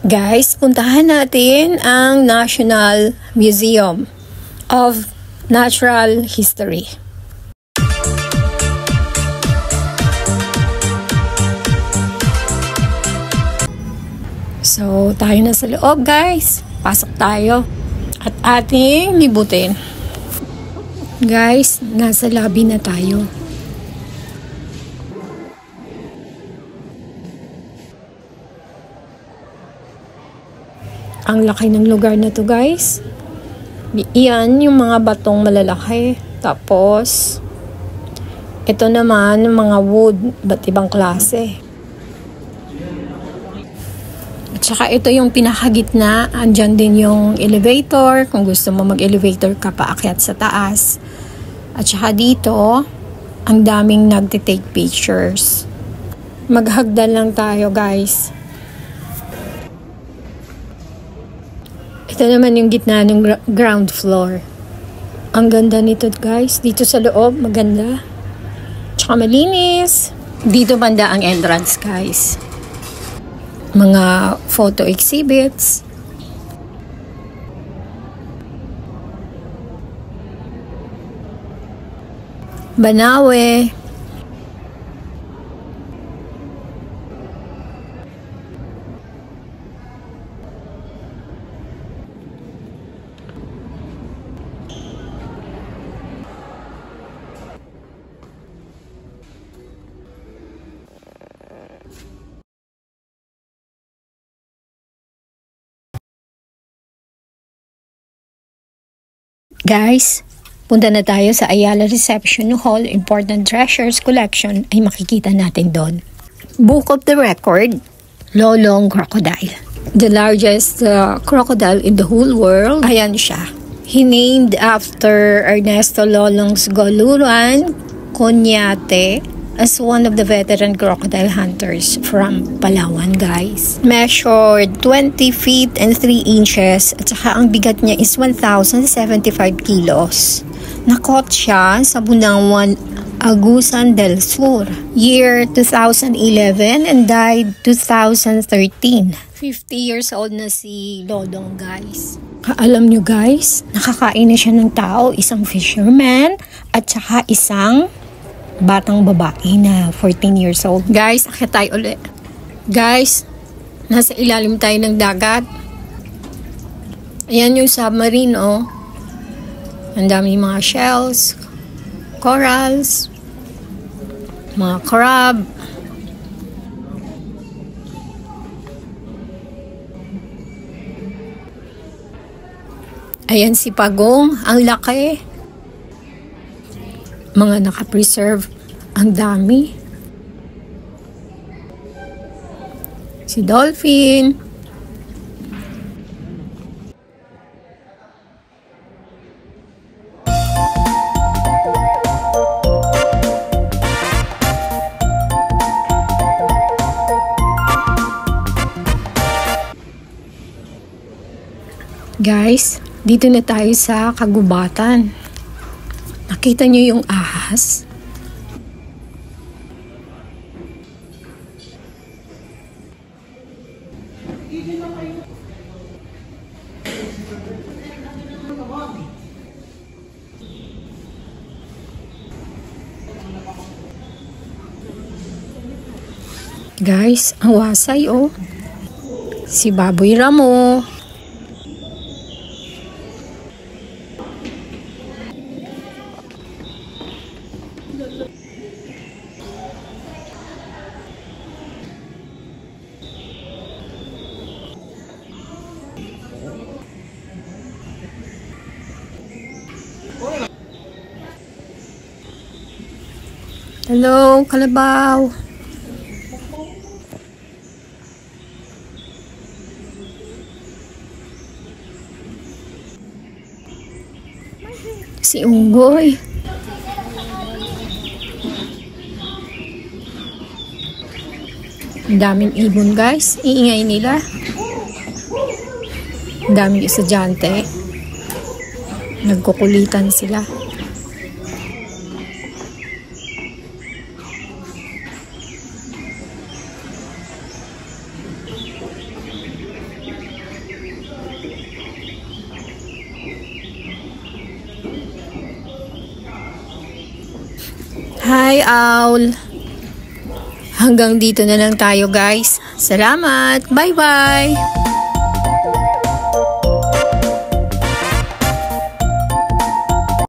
Guys, puntahan natin ang National Museum of Natural History. So, tayo na sa loob, guys. Pasok tayo at ating libutin. Guys, nasa lobby na tayo. Ang laki ng lugar na to, guys. Iyan yung mga batong malalaki. Tapos, ito naman mga wood, ba't ibang klase. At saka ito yung pinakagitna. Andyan din yung elevator. Kung gusto mo mag-elevator ka paakyat sa taas. At saka dito, ang daming nagtitake pictures. Maghagdan lang tayo, guys. Ito naman yung gitna ng ground floor. Ang ganda nito, guys. Dito sa loob, maganda. Tsaka malinis. Dito banda ang entrance, guys. Mga photo exhibits. Banawe. Guys, punta na tayo sa Ayala Reception Hall. Important Treasures Collection ay makikita natin doon. Book of the Record, Lolong Crocodile. The largest crocodile in the whole world. Ayan siya. He named after Ernesto Lolong's Goluran Conyate as one of the veteran crocodile hunters from Palawan, guys. Measured 20 feet and 3 inches at saka ang bigat niya is 1,075 kilos. Nakot siya sa Bunawan, Agusan del Sur, year 2011 and died 2013. 50 years old na si Lolong, guys. Alam nyo, guys, nakakain na siya ng tao, isang fisherman at saka isang batang babae na 14 years old. Guys, akyat tayo ulit. Guys, nasa ilalim tayo ng dagat. Ayan yung submarine, oh. Ang dami mga shells, corals, mga crab. Ayan si Pagong, ang laki. Mga nakapreserve, ang dami. Si dolphin. Guys, dito na tayo sa kagubatan. Nakita niyo yung ahas? Guys, ang wasay, oh. Si Baboy Ramo. Hello, kalabaw. Si Unggoy. Ang daming ibon, guys. Iingay nila. Ang daming estudyante. Nagkukulitan sila. Hi, owl. Hanggang dito na lang tayo, guys. Salamat. Bye-bye.